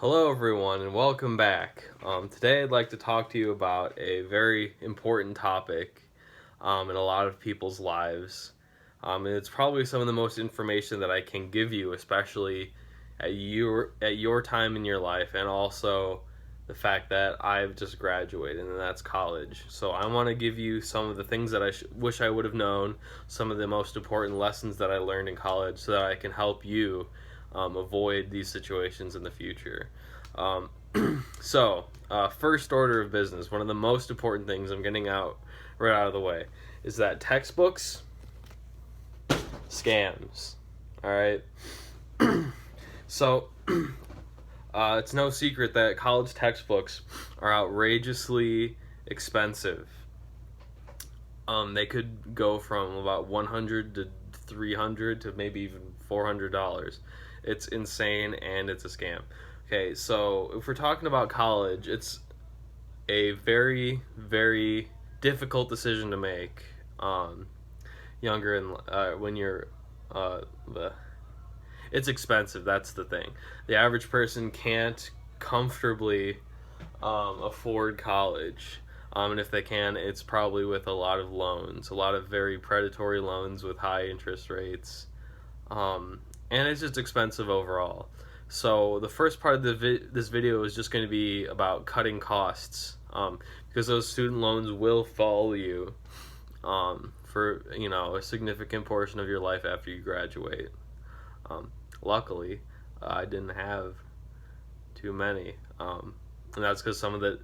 Hello, everyone, and welcome back. Today, I'd like to talk to you about a very important topic in a lot of people's lives. And it's probably some of the most information that I can give you, especially at your time in your life, and also the fact that I've just graduated, and that's college. So I want to give you some of the things that I wish I would have known, some of the most important lessons that I learned in college, so that I can help you avoid these situations in the future. Um, First order of business, one of the most important things I'm getting right out of the way, is that textbooks, scams. All right. so, it's no secret that college textbooks are outrageously expensive. They could go from about $100 to $300 to maybe even $400. It's insane and it's a scam. Okay, so if we're talking about college, it's a very, very difficult decision to make. Younger and when you're, the it's expensive. That's the thing. The average person can't comfortably afford college. And if they can, it's probably with a lot of loans, a lot of very predatory loans with high interest rates. And it's just expensive overall. So the first part of this video is just going to be about cutting costs, because those student loans will follow you for a significant portion of your life after you graduate. Luckily, I didn't have too many, and that's because some of the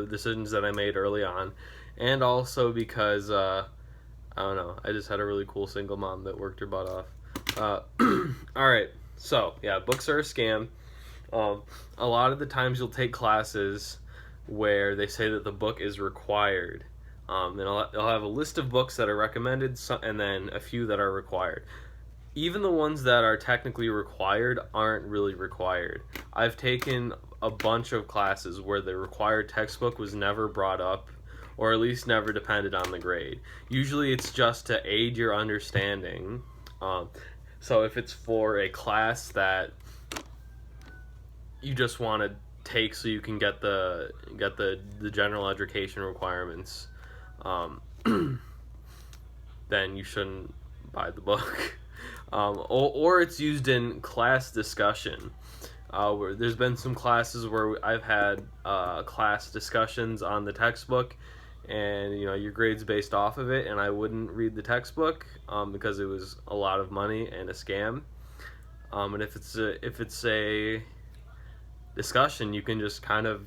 decisions that I made early on, and also because I don't know, I just had a really cool single mom that worked her butt off. All right, so yeah, books are a scam. A lot of the times you'll take classes where they say that the book is required. And they'll have a list of books that are recommended, and then a few that are required. Even the ones that are technically required aren't really required. I've taken a bunch of classes where the required textbook was never brought up, or at least never depended on the grade. Usually it's just to aid your understanding. So if it's for a class that you just want to take so you can get the general education requirements, then you shouldn't buy the book. Or it's used in class discussion. Where there's been some classes where I've had class discussions on the textbook, and your grade's based off of it, and I wouldn't read the textbook because it was a lot of money and a scam. And if it's a discussion, you can just kind of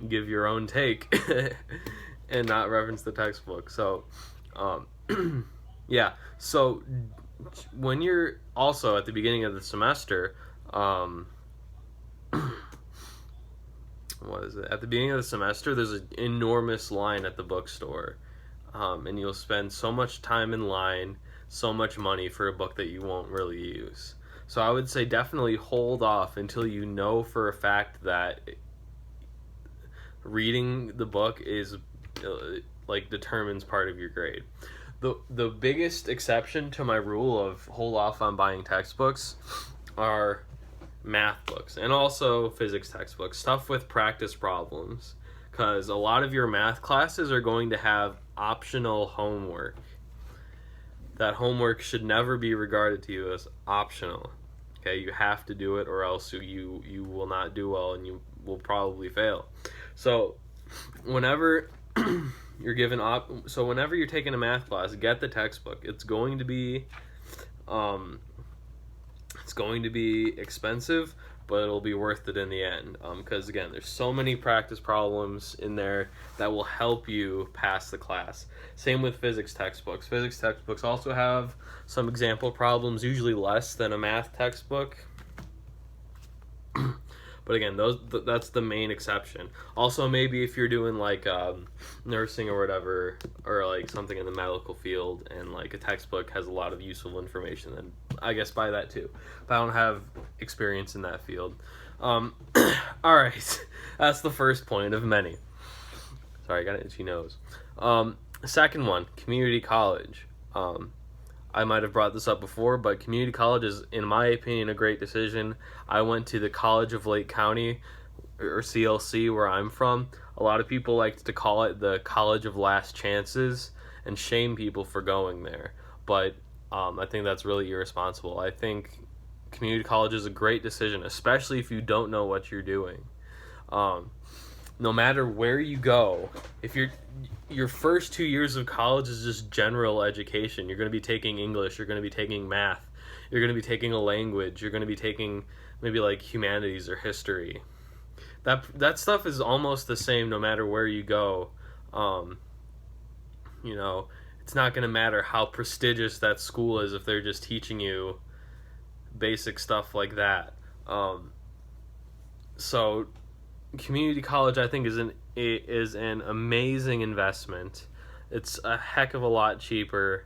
give your own take and not reference the textbook. So yeah, so when you're also at the beginning of the semester, what is it? At the beginning of the semester, there's an enormous line at the bookstore, and you'll spend so much time in line, so much money for a book that you won't really use. So I would say definitely hold off until you know for a fact that reading the book is determines part of your grade. The biggest exception to my rule of hold off on buying textbooks are math books and also physics textbooks, stuff with practice problems, because a lot of your math classes are going to have optional homework. That homework should never be regarded to you as optional. Okay, you have to do it, or else you will not do well and you will probably fail. So whenever whenever you're taking a math class, get the textbook. It's going to be expensive, but it'll be worth it in the end, because again, there's so many practice problems in there that will help you pass the class. Same with physics textbooks. Physics textbooks also have some example problems, usually less than a math textbook. But again, that's the main exception. Also, maybe if you're doing nursing or whatever, or like something in the medical field, and like a textbook has a lot of useful information, then I guess buy that too. But I don't have experience in that field. All right, that's the first point of many. Sorry, I got an itchy nose. Second one, community college. I might have brought this up before, but community college is, in my opinion, a great decision. I went to the College of Lake County, or CLC, where I'm from. A lot of people like to call it the College of Last Chances and shame people for going there. But I think that's really irresponsible. I think community college is a great decision, especially if you don't know what you're doing. Um, no matter where you go, if your first 2 years of college is just general education. You're going to be taking English, you're going to be taking math, you're going to be taking a language, you're going to be taking maybe like humanities or history. That stuff is almost the same no matter where you go. Um, you know, it's not going to matter how prestigious that school is if they're just teaching you basic stuff like that. So community college, I think, is an amazing investment. It's a heck of a lot cheaper.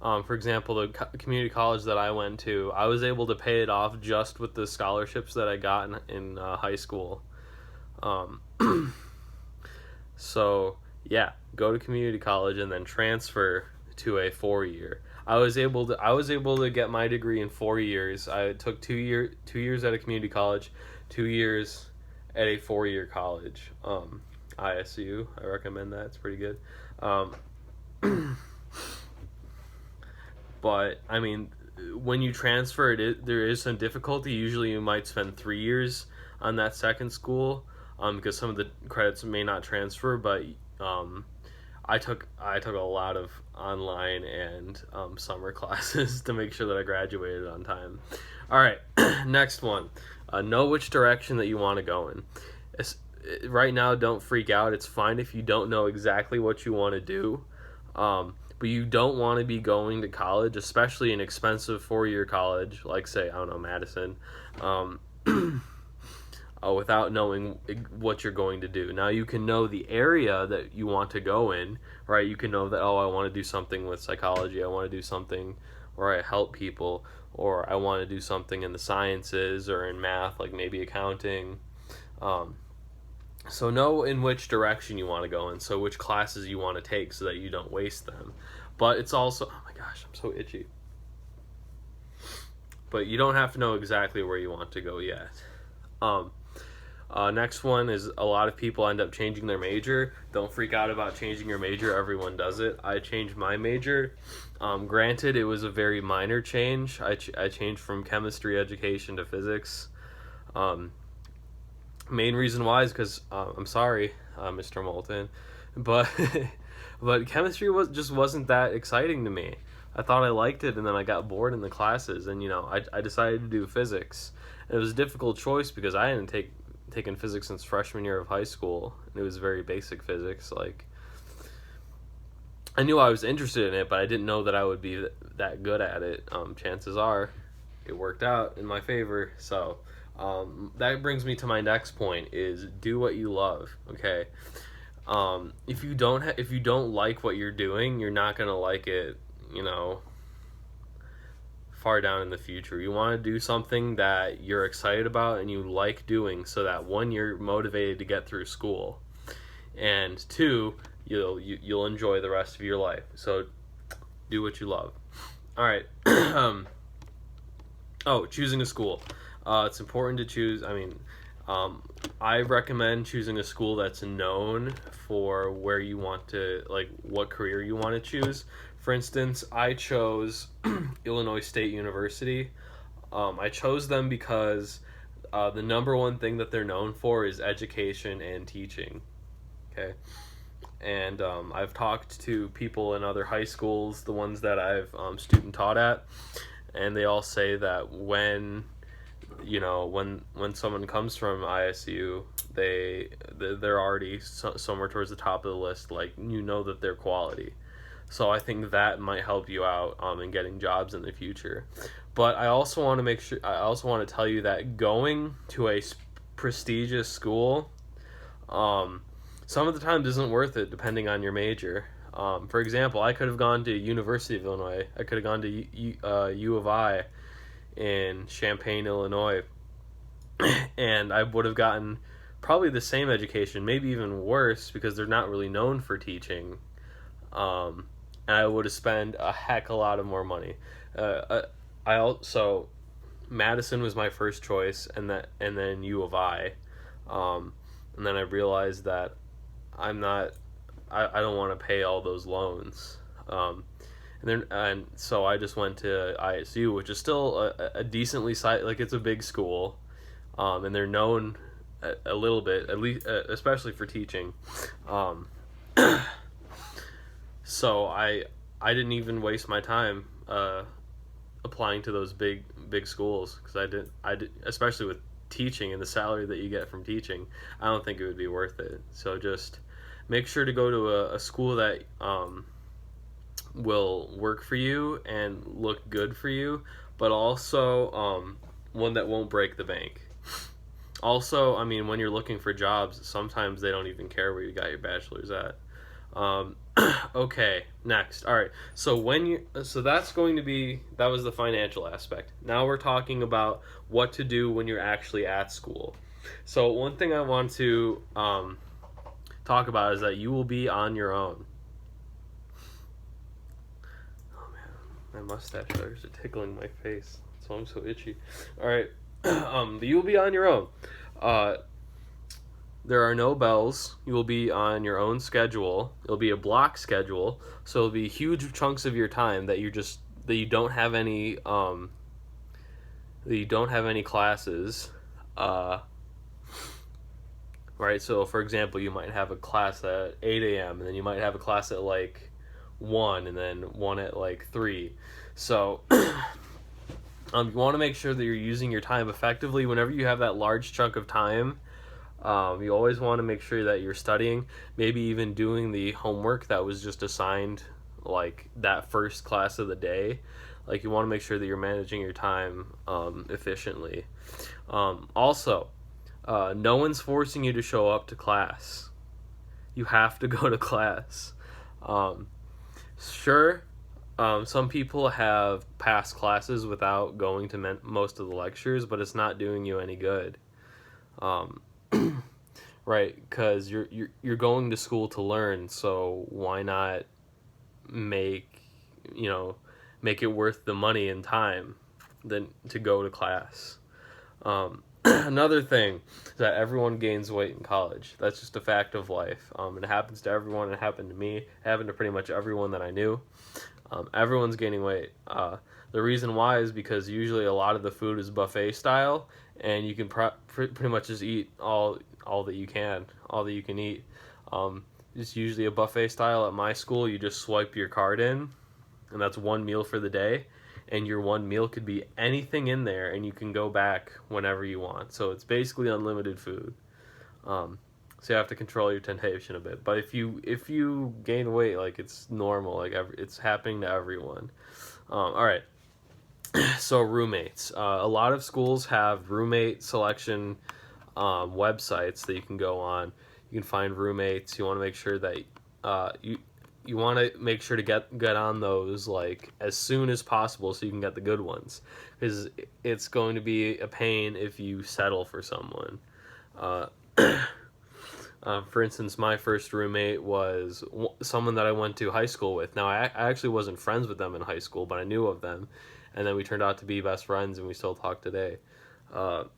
For example, the community college that I went to, I was able to pay it off just with the scholarships that I got in high school. Um, so yeah, go to community college and then transfer to a 4 year. I was able to get my degree in 4 years. I took 2 years at a community college, 2 years at a 4 year college. ISU, I recommend that. It's pretty good. But I mean, when you transfer there is some difficulty. Usually you might spend 3 years on that second school, because some of the credits may not transfer. But I took a lot of online and summer classes to make sure that I graduated on time. All right, next one. Know which direction that you want to go in. Right now, don't freak out. It's fine if you don't know exactly what you want to do. But you don't want to be going to college, especially an expensive 4 year college, like, say, I don't know, Madison, without knowing what you're going to do. Now, you can know the area that you want to go in, right? You can know that, I want to do something with psychology. I want to do something where I help people, or I want to do something in the sciences or in math, like maybe accounting. So know in which direction you want to go in, so which classes you want to take so that you don't waste them. But it's also, oh my gosh, I'm so itchy. But you don't have to know exactly where you want to go yet. Next one is, a lot of people end up changing their major. Don't freak out about changing your major. Everyone does it. I changed my major. Granted, it was a very minor change. I changed from chemistry education to physics. Main reason why is because I'm sorry, Mr. Moulton, but but chemistry wasn't that exciting to me. I thought I liked it, and then I got bored in the classes, and I decided to do physics. And it was a difficult choice because I hadn't taken physics since freshman year of high school, and it was very basic physics. Like, I knew I was interested in it, but I didn't know that I would be that good at it. Chances are, it worked out in my favor. So. That brings me to my next point: is do what you love. Okay, if you don't like what you're doing, you're not gonna like it. Far down in the future, you want to do something that you're excited about and you like doing, so that one, you're motivated to get through school, and two, you'll enjoy the rest of your life. So, do what you love. All right. Choosing a school. It's important to choose. I recommend choosing a school that's known for where you want to, like, what career you want to choose. For instance, I chose Illinois State University. I chose them because the number one thing that they're known for is education and teaching. Okay. And I've talked to people in other high schools, the ones that I've student taught at, and they all say that when someone comes from ISU, they're already somewhere towards the top of the list, like, that they're quality. So I think that might help you out in getting jobs in the future. But I also want to tell you that going to a prestigious school, some of the times isn't worth it depending on your major. For example, I could have gone to University of Illinois. I could have gone to U of I in Champaign, Illinois, and I would have gotten probably the same education, maybe even worse, because they're not really known for teaching. and I would have spent a heck a lot of more money. I also Madison was my first choice, and then U of I, um, and then I realized that I'm not. I don't want to pay all those loans. And so I just went to ISU, which is still a decently sized, like it's a big school, and they're known a little bit, at least, especially for teaching. Um, so I didn't even waste my time applying to those big schools, because I did, especially with teaching and the salary that you get from teaching. I don't think it would be worth it. So just make sure to go to a school that will work for you and look good for you, but also one that won't break the bank. Also, I mean, when you're looking for jobs, sometimes they don't even care where you got your bachelor's at. Um, okay, next. All right. So that's going to be, that was the financial aspect. Now we're talking about what to do when you're actually at school. So one thing I want to talk about is that you will be on your own. Oh man, my mustache hairs are tickling my face, so I'm so itchy. All right. You will be on your own. Uh, there are no bells. You will be on your own schedule. It'll be a block schedule, so it'll be huge chunks of your time that you don't have any classes. Right. So for example, you might have a class at 8 a.m. and then you might have a class at like 1, and then one at like 3. So you want to make sure that you're using your time effectively. Whenever you have that large chunk of time, you always want to make sure that you're studying, maybe even doing the homework that was just assigned, like that first class of the day. Like you want to make sure that you're managing your time efficiently. Also, no one's forcing you to show up to class. You have to go to class. Sure, some people have passed classes without going to most of the lectures, but it's not doing you any good. Right, because you're going to school to learn, so why not make make it worth the money and time than to go to class. Another thing is that everyone gains weight in college. That's just a fact of life. It happens to everyone. It happened to me. It happened to pretty much everyone that I knew. Everyone's gaining weight. The reason why is because usually a lot of the food is buffet style, and you can pretty much just eat all that you can, all that you can eat. It's usually a buffet style. At my school, you just swipe your card in, and that's one meal for the day. And your one meal could be anything in there, and you can go back whenever you want. So it's basically unlimited food. So you have to control your temptation a bit. But if you gain weight, like it's normal, like it's happening to everyone. All right. So roommates. A lot of schools have roommate selection websites that you can go on. You can find roommates. You want to make sure that you want to make sure to get on those like as soon as possible so you can get the good ones, because it's going to be a pain if you settle for someone. For instance, my first roommate was someone that I went to high school with. Now, I actually wasn't friends with them in high school, but I knew of them, and then we turned out to be best friends, and we still talk today. And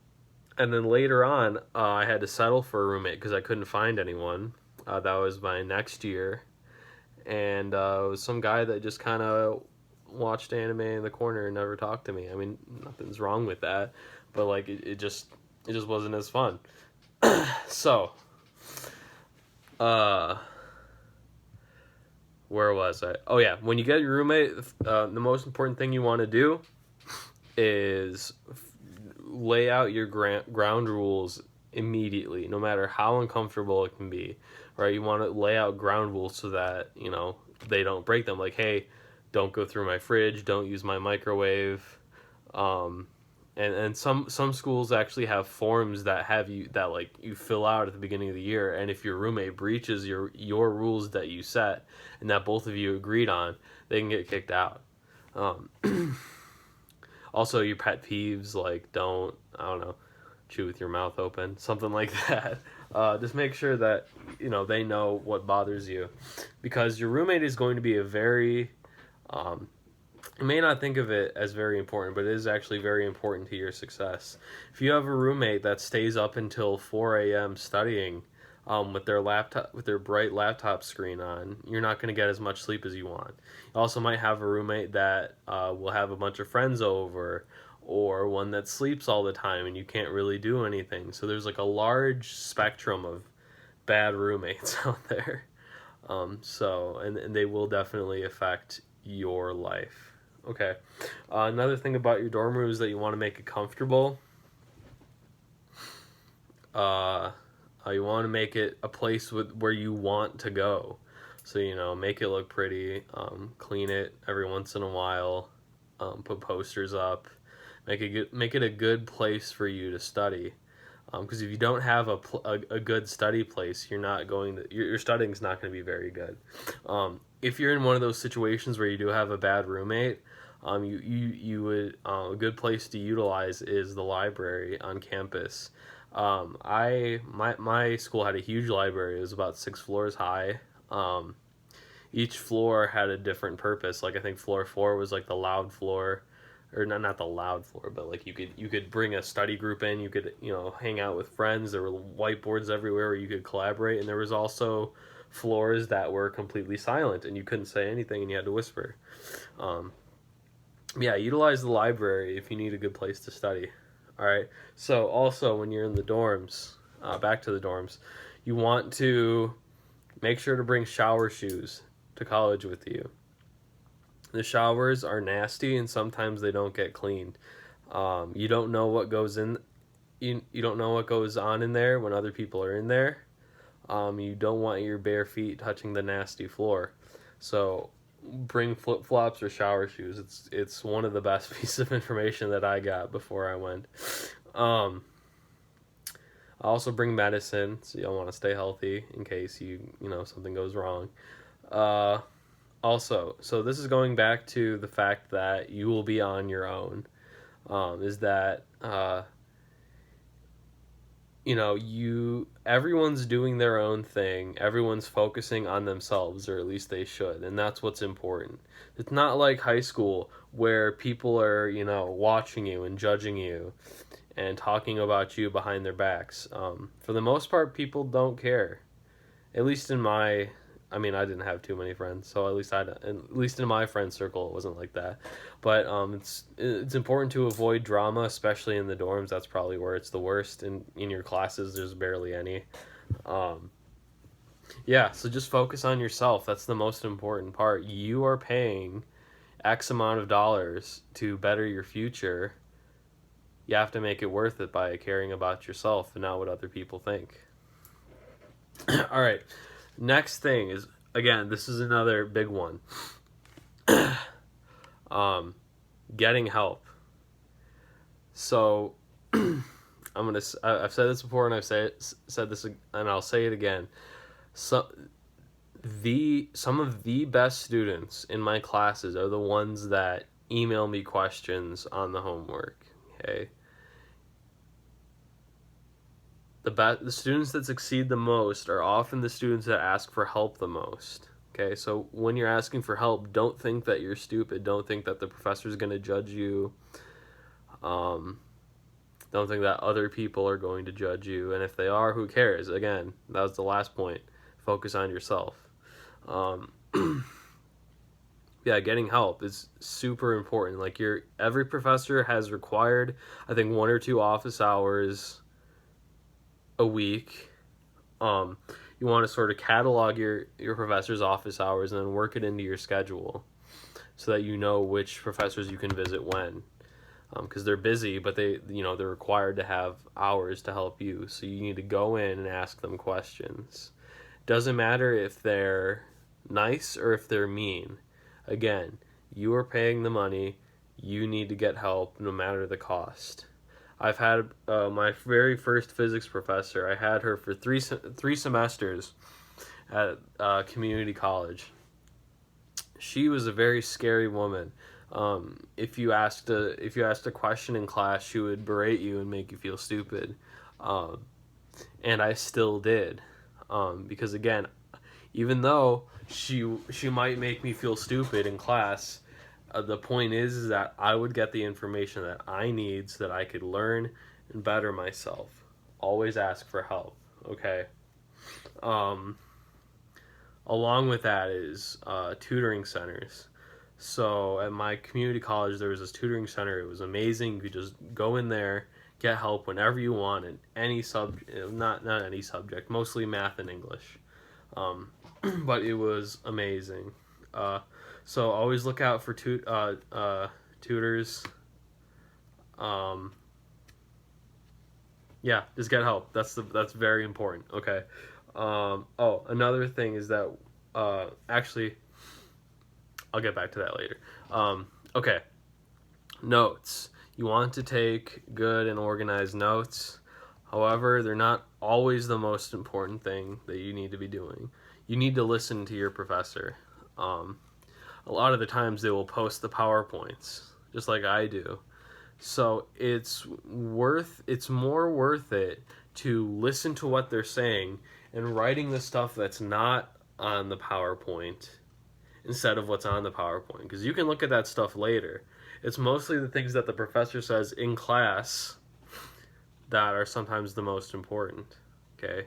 then later on, I had to settle for a roommate because I couldn't find anyone. That was my next year, and it was some guy that just kind of watched anime in the corner and never talked to me. I mean, nothing's wrong with that, but like it just wasn't as fun. So, where was I? Oh yeah, when you get your roommate, the most important thing you want to do is lay out your ground rules immediately, no matter how uncomfortable it can be. Right? You want to lay out ground rules so that they don't break them. Like, hey, don't go through my fridge, don't use my microwave. And some schools actually have forms that like you fill out at the beginning of the year, and if your roommate breaches your rules that you set and that both of you agreed on, they can get kicked out. Also, your pet peeves, like I don't know, chew with your mouth open, something like that. Just make sure that they know what bothers you, because your roommate is going to be a very you may not think of it as very important, but it is actually very important to your success. If you have a roommate that stays up until 4 a.m. studying with their bright laptop screen on, you're not going to get as much sleep as you want. You also might have a roommate that will have a bunch of friends over, or one that sleeps all the time and you can't really do anything. So there's like a large spectrum of bad roommates out there. And they will definitely affect your life. Okay. Another thing about your dorm room is that you want to make it comfortable. You want to make it a place where you want to go. So, make it look pretty. Clean it every once in a while. Put posters up. Make it a good place for you to study. Because if you don't have a good study place, your studying's not going to be very good. If you're in one of those situations where you do have a bad roommate, you would a good place to utilize is the library on campus. My school had a huge library. It was about 6 floors high. Each floor had a different purpose. Like I think floor 4 was like the loud floor, or not the loud floor, but like you could bring a study group in. You could hang out with friends. There were whiteboards everywhere where you could collaborate, and there was also floors that were completely silent and you couldn't say anything and you had to whisper. Yeah, utilize the library if you need a good place to study. All right. So also when you're in the dorms, back to the dorms, you want to make sure to bring shower shoes to college with you. The showers are nasty and sometimes they don't get cleaned. You don't know what goes in. You don't know what goes on in there when other people are in there. You don't want your bare feet touching the nasty floor. So bring flip-flops or shower shoes. It's one of the best pieces of information that I got before I went. I also bring medicine, so you'll want to stay healthy in case something goes wrong. Also, so this is going back to the fact that you will be on your own. Is that everyone's doing their own thing. Everyone's focusing on themselves, or at least they should, and that's what's important. It's not like high school where people are, watching you and judging you and talking about you behind their backs. For the most part, people don't care. At least I didn't have too many friends, so at least in my friend circle, it wasn't like that. But it's important to avoid drama, especially in the dorms. That's probably where it's the worst. In your classes, there's barely any. Yeah, so just focus on yourself. That's the most important part. You are paying X amount of dollars to better your future. You have to make it worth it by caring about yourself and not what other people think. All right. Next thing is, again, this is another big one. Getting help. So I've said this before and I've said this and I'll say it again. Some of the best students in my classes are the ones that email me questions on the homework. Okay. The students that succeed the most are often the students that ask for help the most. Okay, so when you're asking for help, don't think that you're stupid. Don't think that the professor's going to judge you. Don't think that other people are going to judge you. And if they are, who cares? Again, that was the last point. Focus on yourself. Yeah, getting help is super important. Like every professor has required, I think, 1 or 2 office hours a week. You want to sort of catalog your professor's office hours and then work it into your schedule so that you know which professors you can visit when, because they're busy, but they're required to have hours to help you, so you need to go in and ask them questions. Doesn't matter if they're nice or if they're mean. Again, you are paying the money. You need to get help no matter the cost. I've had my very first physics professor. I had her for three semesters at community college. She was a very scary woman. If you asked a question in class, she would berate you and make you feel stupid, um, and I still did, because again, even though she might make me feel stupid in class, the point is that I would get the information that I need so that I could learn and better myself. Always ask for help. Okay. Um, Along with that is tutoring centers. So at my community college, there was this tutoring center. It was amazing. You could just go in there, get help whenever you want in any not any subject, mostly math and English. But it was amazing. Uh, so always look out for tutors. Um, yeah, just get help. That's very important. Okay. Another thing is that actually, I'll get back to that later. Okay, notes. You want to take good and organized notes. However, they're not always the most important thing that you need to be doing. You need to listen to your professor. Um, a lot of the times they will post the PowerPoints, just like I do. So it's more worth it to listen to what they're saying and writing the stuff that's not on the PowerPoint instead of what's on the PowerPoint, because you can look at that stuff later. It's mostly the things that the professor says in class that are sometimes the most important. Okay,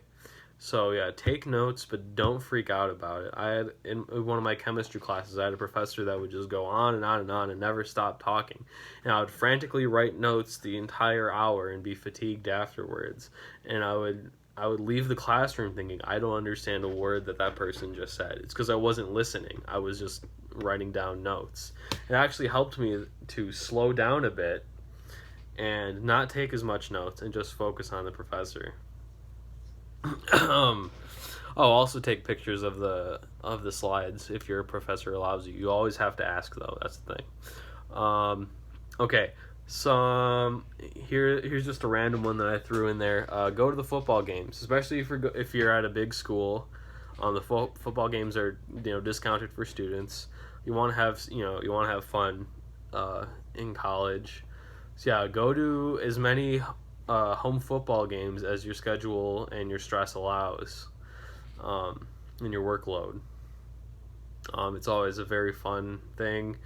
so yeah, take notes, but don't freak out about it. I had in one of my chemistry classes, I had a professor that would just go on and on and on and never stop talking, and I would frantically write notes the entire hour and be fatigued afterwards, and I would leave the classroom thinking, I don't understand a word that person just said. It's because I wasn't listening. I was just writing down notes. It actually helped me to slow down a bit and not take as much notes and just focus on the professor. Also take pictures of the slides if your professor allows you. You always have to ask, though. That's the thing. Okay. Here's just a random one that I threw in there. Go to the football games, especially if you're at a big school. The football games are discounted for students. You want to have fun in college. So yeah, go to as many home football games as your schedule and your stress allows, and your workload. It's always a very fun thing.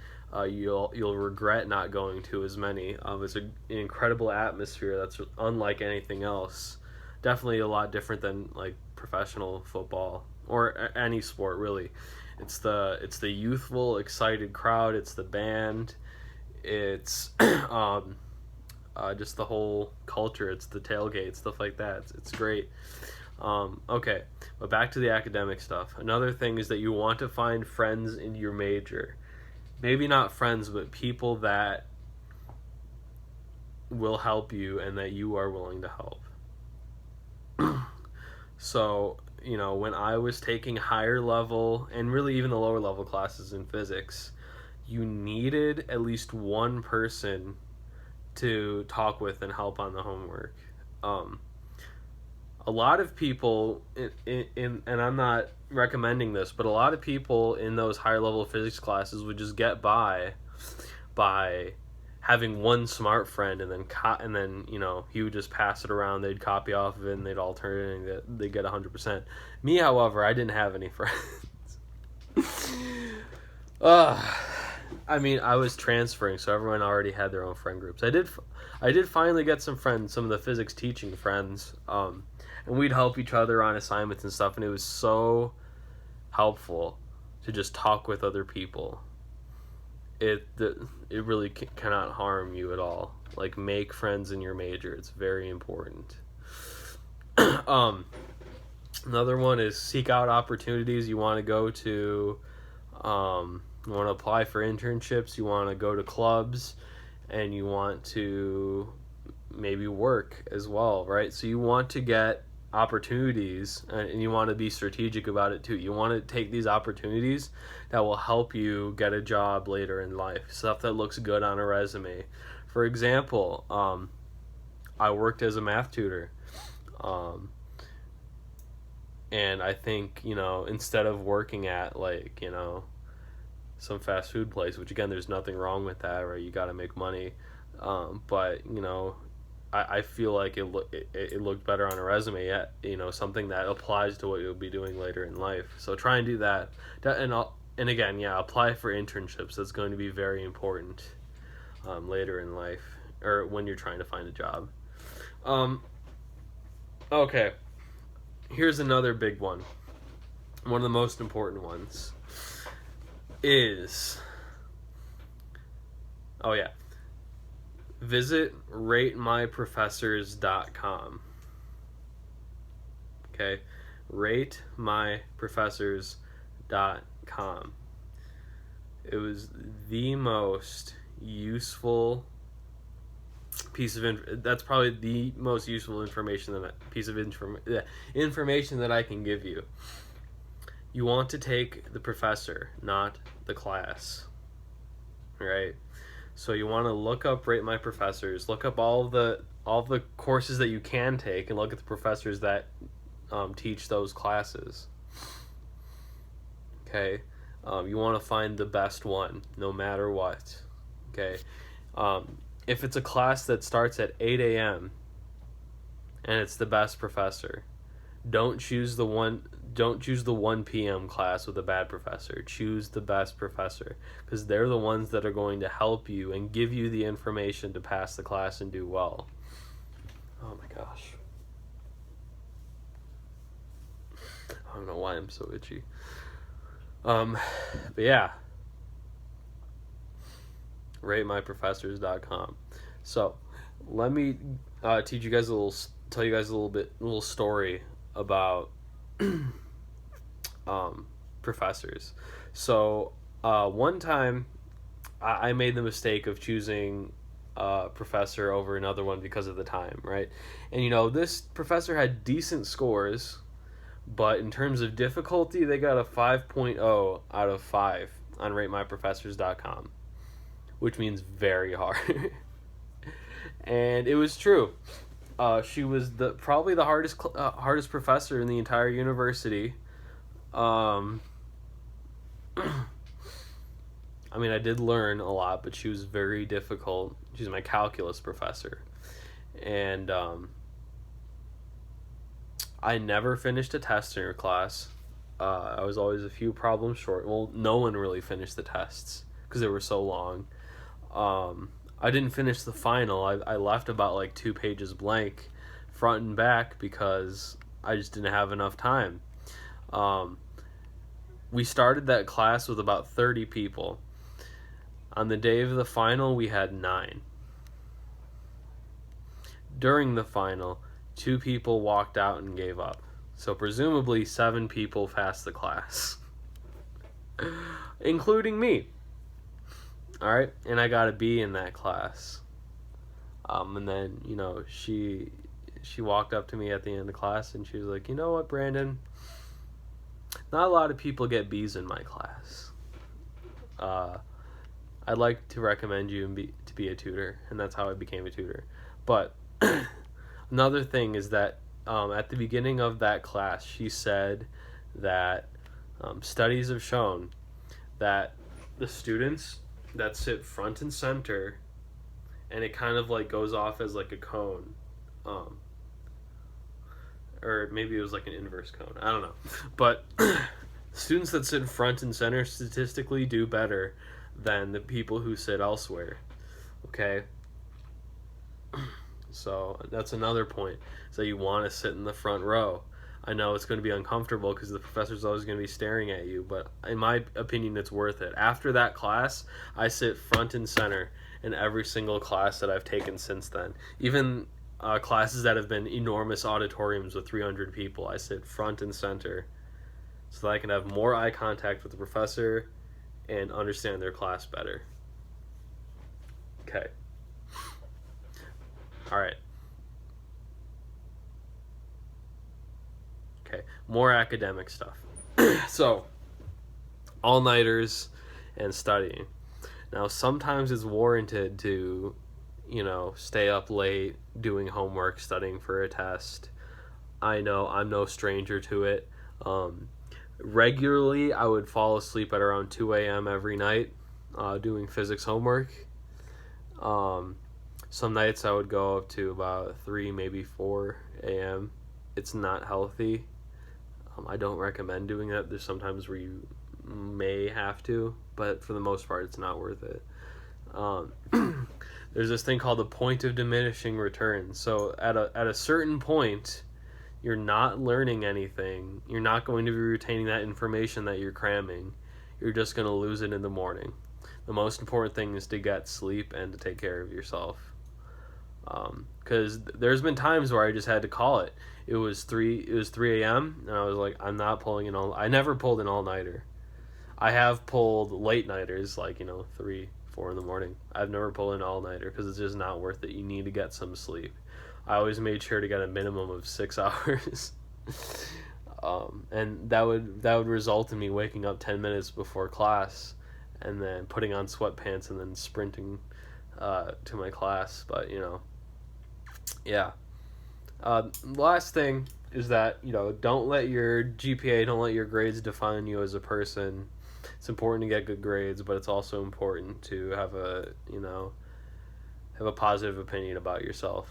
You'll regret not going to as many. It's an incredible atmosphere that's unlike anything else. Definitely a lot different than like professional football or any sport really. It's the youthful, excited crowd. It's the band. It's just the whole culture. It's the tailgate, stuff like that. It's great. Okay, but back to the academic stuff. Another thing is that you want to find friends in your major. Maybe not friends, but people that will help you and that you are willing to help. So, when I was taking higher level and really even the lower level classes in physics, you needed at least one person to talk with and help on the homework. A lot of people and I'm not recommending this, but a lot of people in those higher level physics classes would just get by having one smart friend, and then he would just pass it around. They'd copy off of it, and they'd all turn it in, and they'd get 100%. Me, however, I didn't have any friends. I was transferring, so everyone already had their own friend groups. I did finally get some friends, some of the physics teaching friends, and we'd help each other on assignments and stuff, and it was so helpful to just talk with other people. It really cannot harm you at all. Like, make friends in your major. It's very important. Another one is seek out opportunities. You want to go to, you want to apply for internships. You want to go to clubs, and you want to maybe work as well, right? So you want to get opportunities, and you want to be strategic about it too. You want to take these opportunities that will help you get a job later in life, stuff that looks good on a resume. For example, I worked as a math tutor, and I think instead of working at some fast food place, which again, there's nothing wrong with that, right? You got to make money. But, I feel like it looked better on a resume, yet, something that applies to what you'll be doing later in life. So try and do that. And again, yeah, apply for internships. That's going to be very important later in life, or when you're trying to find a job. Okay, here's another big one. One of the most important ones is, visit ratemyprofessors.com. Okay, ratemyprofessors.com. It was the most useful piece of that's probably the most useful information information that I can give you. You want to take the professor, not the class, right? So you want to look up Rate My Professors, look up all the courses that you can take, and look at the professors that teach those classes. Okay, you want to find the best one, no matter what. Okay, if it's a class that starts at 8 a.m. and it's the best professor, don't choose the 1 p.m. class with a bad professor. Choose the best professor, because they're the ones that are going to help you and give you the information to pass the class and do well. Oh my gosh. I don't know why I'm so itchy. But yeah. RateMyProfessors.com. So, let me tell you guys a little story about professors. So, one time I made the mistake of choosing a professor over another one because of the time, right? And this professor had decent scores, but in terms of difficulty, they got a 5.0 out of 5 on RateMyProfessors.com, which means very hard. And it was true. She was probably the hardest professor in the entire university. I did learn a lot, but she was very difficult. She's my calculus professor. And I never finished a test in her class. I was always a few problems short. Well, no one really finished the tests because they were so long. I didn't finish the final. I left about 2 pages blank, front and back, because I just didn't have enough time. We started that class with about 30 people. On the day of the final, we had 9. During the final, 2 people walked out and gave up. So presumably 7 people passed the class, including me. All right, and I got a B in that class. And then she walked up to me at the end of the class and she was like, "You know what, Brandon? Not a lot of people get B's in my class. I'd like to recommend you to be a tutor," and that's how I became a tutor. But another thing is that at the beginning of that class, she said that studies have shown that the students that sit front and center, and it kind of goes off as a cone, or maybe it was an inverse cone, I don't know, but students that sit front and center statistically do better than the people who sit elsewhere. Okay, so that's another point. So you want to sit in the front row. I know it's going to be uncomfortable because the professor's always going to be staring at you, but in my opinion, it's worth it. After that class, I sit front and center in every single class that I've taken since then. Even classes that have been enormous auditoriums with 300 people, I sit front and center so that I can have more eye contact with the professor and understand their class better. Okay. All right. Okay, more academic stuff. So, all-nighters and studying. Now, sometimes it's warranted to, stay up late doing homework, studying for a test. I know I'm no stranger to it. Regularly, I would fall asleep at around 2 a.m. every night doing physics homework. Some nights I would go up to about 3, maybe 4 a.m. It's not healthy. I don't recommend doing that. There's sometimes where you may have to, but for the most part, it's not worth it. There's this thing called the point of diminishing returns. So at a certain point, you're not learning anything. You're not going to be retaining that information that you're cramming. You're just going to lose it in the morning. The most important thing is to get sleep and to take care of yourself. Because there's been times where I just had to call it. It was 3 a.m. and I was like, I'm not pulling an all. I never pulled an all-nighter. I have pulled late-nighters, like 3, 4 in the morning. I've never pulled an all-nighter because it's just not worth it. You need to get some sleep. I always made sure to get a minimum of 6 hours. And that would result in me waking up 10 minutes before class and then putting on sweatpants and then sprinting to my class. But, yeah. Last thing is that, don't let your GPA, don't let your grades define you as a person. It's important to get good grades, but it's also important to have a positive opinion about yourself.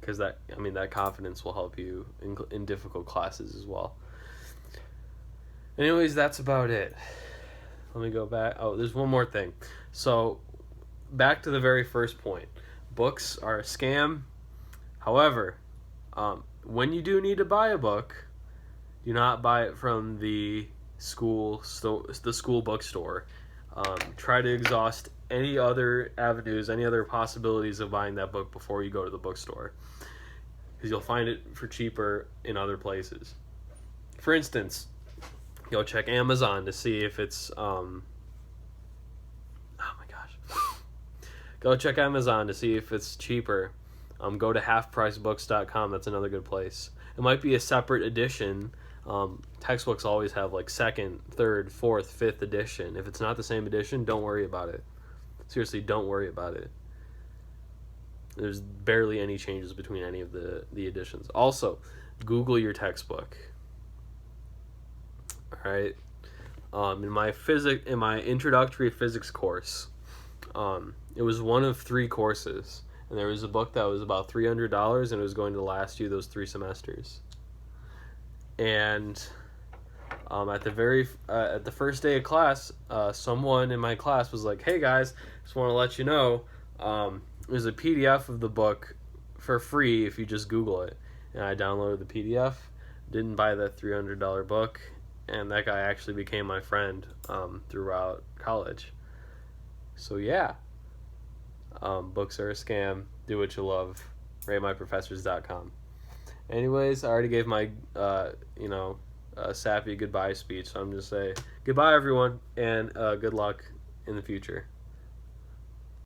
Because that confidence will help you in difficult classes as well. Anyways, that's about it. Let me go back. Oh, there's one more thing. So, back to the very first point. Books are a scam. However, when you do need to buy a book, do not buy it from the school bookstore. Try to exhaust any other avenues, any other possibilities of buying that book before you go to the bookstore, because you'll find it for cheaper in other places. For instance, go check Amazon to see if it's go check Amazon to see if it's cheaper. Go to halfpricebooks.com. That's another good place. It might be a separate edition. Textbooks always have like 2nd, 3rd, 4th, 5th edition. If it's not the same edition, don't worry about it. Seriously, don't worry about it. There's barely any changes between any of the editions. Also, Google your textbook. All right. In my introductory physics course, it was one of 3 courses, and there was a book that was about $300, and it was going to last you those 3 semesters. And at the first day of class, someone in my class was like, "Hey guys, just want to let you know, there's a PDF of the book for free if you just Google it." And I downloaded the PDF, didn't buy the $300 book, and that guy actually became my friend throughout college. So yeah, books are a scam. Do what you love. RateMyProfessors.com. Anyways, I already gave my sappy goodbye speech, so I'm just saying goodbye everyone, and good luck in the future.